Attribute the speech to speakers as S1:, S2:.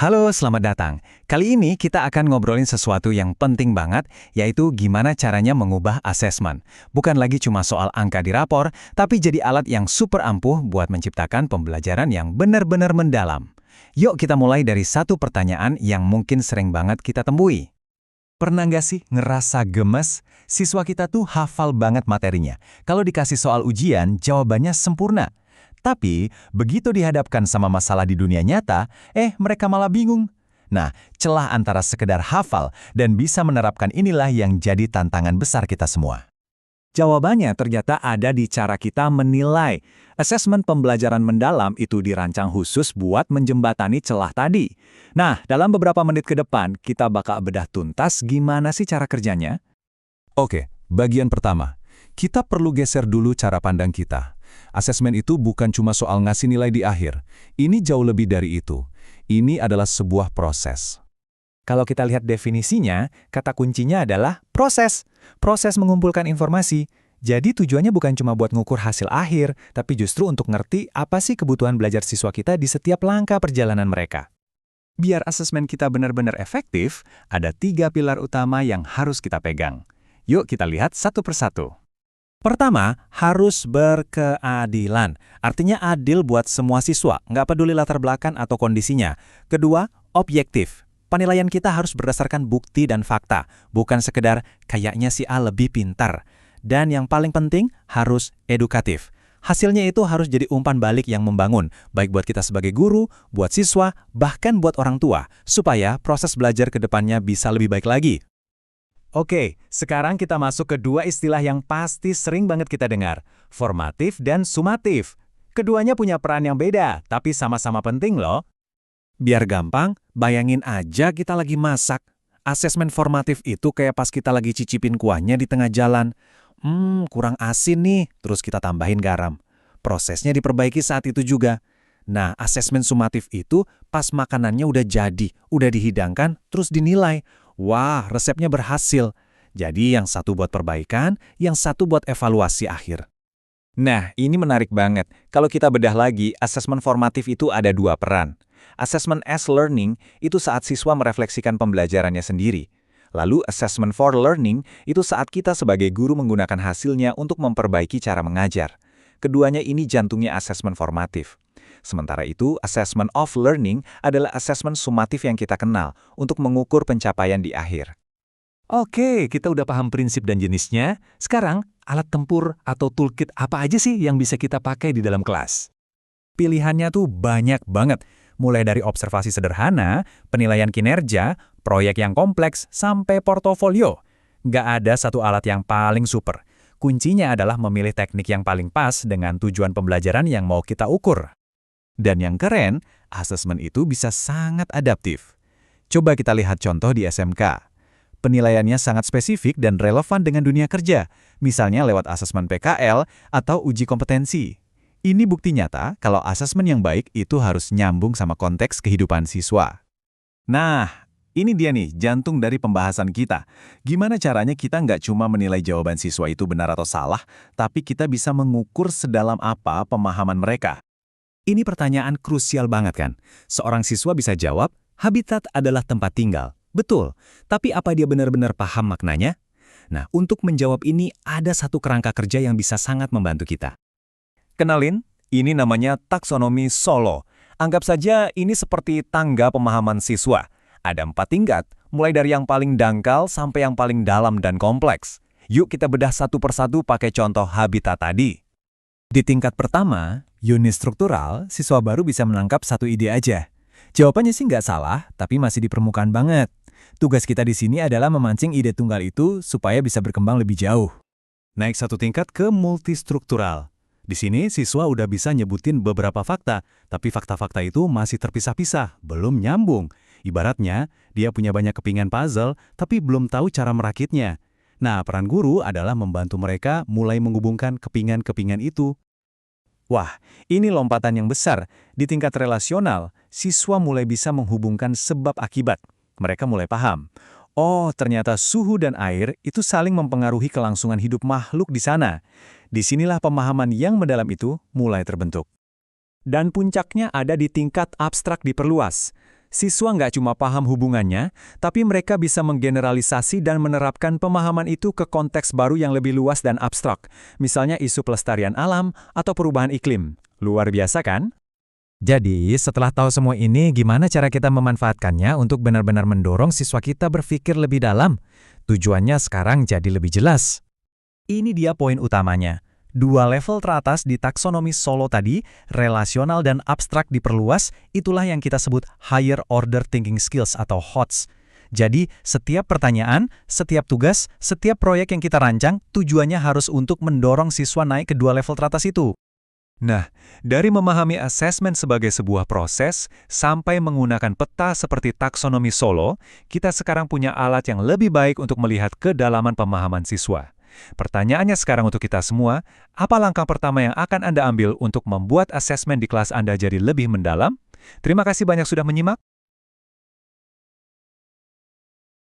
S1: Halo, selamat datang. Kali ini kita akan ngobrolin sesuatu yang penting banget, yaitu gimana caranya mengubah asesmen. Bukan lagi cuma soal angka di rapor, tapi jadi alat yang super ampuh buat menciptakan pembelajaran yang benar-benar mendalam. Yuk kita mulai dari satu pertanyaan yang mungkin sering banget kita temui. Pernah nggak sih ngerasa gemes? Siswa kita tuh hafal banget materinya. Kalau dikasih soal ujian, jawabannya sempurna. Tapi, begitu dihadapkan sama masalah di dunia nyata, mereka malah bingung. Nah, celah antara sekedar hafal dan bisa menerapkan inilah yang jadi tantangan besar kita semua. Jawabannya ternyata ada di cara kita menilai. Asesmen pembelajaran mendalam itu dirancang khusus buat menjembatani celah tadi. Nah, dalam beberapa menit ke depan, kita bakal bedah tuntas gimana sih cara kerjanya.
S2: Oke, bagian pertama. Kita perlu geser dulu cara pandang kita. Asesmen itu bukan cuma soal ngasih nilai di akhir. Ini jauh lebih dari itu. Ini adalah sebuah proses.
S1: Kalau kita lihat definisinya, kata kuncinya adalah proses. Proses mengumpulkan informasi. Jadi tujuannya bukan cuma buat ngukur hasil akhir, tapi justru untuk ngerti apa sih kebutuhan belajar siswa kita di setiap langkah perjalanan mereka. Biar asesmen kita benar-benar efektif, ada 3 pilar utama yang harus kita pegang. Yuk kita lihat satu persatu. Pertama, harus berkeadilan. Artinya adil buat semua siswa, nggak peduli latar belakang atau kondisinya. Kedua, objektif. Penilaian kita harus berdasarkan bukti dan fakta, bukan sekedar kayaknya si A lebih pintar. Dan yang paling penting, harus edukatif. Hasilnya itu harus jadi umpan balik yang membangun, baik buat kita sebagai guru, buat siswa, bahkan buat orang tua, supaya proses belajar ke depannya bisa lebih baik lagi. Oke, sekarang kita masuk ke 2 istilah yang pasti sering banget kita dengar, formatif dan sumatif. Keduanya punya peran yang beda, tapi sama-sama penting loh. Biar gampang, bayangin aja kita lagi masak. Asesmen formatif itu kayak pas kita lagi cicipin kuahnya di tengah jalan. Kurang asin nih, terus kita tambahin garam. Prosesnya diperbaiki saat itu juga. Nah, asesmen sumatif itu pas makanannya udah jadi, udah dihidangkan, terus dinilai. Wah, resepnya berhasil. Jadi yang satu buat perbaikan, yang satu buat evaluasi akhir. Nah, ini menarik banget. Kalau kita bedah lagi, asesmen formatif itu ada 2 peran. Asesmen as learning itu saat siswa merefleksikan pembelajarannya sendiri. Lalu assessment for learning itu saat kita sebagai guru menggunakan hasilnya untuk memperbaiki cara mengajar. Keduanya ini jantungnya asesmen formatif. Sementara itu, assessment of learning adalah asesmen sumatif yang kita kenal untuk mengukur pencapaian di akhir. Oke, kita udah paham prinsip dan jenisnya. Sekarang, alat tempur atau toolkit apa aja sih yang bisa kita pakai di dalam kelas? Pilihannya tuh banyak banget. Mulai dari observasi sederhana, penilaian kinerja, proyek yang kompleks, sampai portofolio. Nggak ada satu alat yang paling super. Kuncinya adalah memilih teknik yang paling pas dengan tujuan pembelajaran yang mau kita ukur. Dan yang keren, asesmen itu bisa sangat adaptif. Coba kita lihat contoh di SMK. Penilaiannya sangat spesifik dan relevan dengan dunia kerja, misalnya lewat asesmen PKL atau uji kompetensi. Ini bukti nyata kalau asesmen yang baik itu harus nyambung sama konteks kehidupan siswa. Nah, ini dia nih jantung dari pembahasan kita. Gimana caranya kita nggak cuma menilai jawaban siswa itu benar atau salah, tapi kita bisa mengukur sedalam apa pemahaman mereka. Ini pertanyaan krusial banget kan? Seorang siswa bisa jawab, habitat adalah tempat tinggal. Betul, tapi apa dia benar-benar paham maknanya? Nah, untuk menjawab ini ada satu kerangka kerja yang bisa sangat membantu kita. Kenalin, ini namanya taksonomi Solo. Anggap saja ini seperti tangga pemahaman siswa. Ada 4 tingkat, mulai dari yang paling dangkal sampai yang paling dalam dan kompleks. Yuk kita bedah satu persatu pakai contoh habitat tadi. Di tingkat pertama, unit struktural, siswa baru bisa menangkap satu ide aja. Jawabannya sih nggak salah, tapi masih di permukaan banget. Tugas kita di sini adalah memancing ide tunggal itu supaya bisa berkembang lebih jauh. Naik satu tingkat ke multistruktural. Di sini siswa udah bisa nyebutin beberapa fakta, tapi fakta-fakta itu masih terpisah-pisah, belum nyambung. Ibaratnya, dia punya banyak kepingan puzzle, tapi belum tahu cara merakitnya. Nah, peran guru adalah membantu mereka mulai menghubungkan kepingan-kepingan itu. Wah, ini lompatan yang besar. Di tingkat relasional, siswa mulai bisa menghubungkan sebab akibat. Mereka mulai paham. Oh, ternyata suhu dan air itu saling mempengaruhi kelangsungan hidup makhluk di sana. Disinilah pemahaman yang mendalam itu mulai terbentuk. Dan puncaknya ada di tingkat abstrak diperluas. Siswa nggak cuma paham hubungannya, tapi mereka bisa menggeneralisasi dan menerapkan pemahaman itu ke konteks baru yang lebih luas dan abstrak, misalnya isu pelestarian alam atau perubahan iklim. Luar biasa kan? Jadi, setelah tahu semua ini, gimana cara kita memanfaatkannya untuk benar-benar mendorong siswa kita berpikir lebih dalam? Tujuannya sekarang jadi lebih jelas. Ini dia poin utamanya. Dua level teratas di taksonomi Solo tadi, relasional dan abstrak diperluas, itulah yang kita sebut Higher Order Thinking Skills atau HOTS. Jadi, setiap pertanyaan, setiap tugas, setiap proyek yang kita rancang, tujuannya harus untuk mendorong siswa naik ke dua level teratas itu. Nah, dari memahami asesmen sebagai sebuah proses, sampai menggunakan peta seperti taksonomi Solo, kita sekarang punya alat yang lebih baik untuk melihat kedalaman pemahaman siswa. Pertanyaannya sekarang untuk kita semua, apa langkah pertama yang akan Anda ambil untuk membuat asesmen di kelas Anda jadi lebih mendalam? Terima kasih banyak sudah menyimak.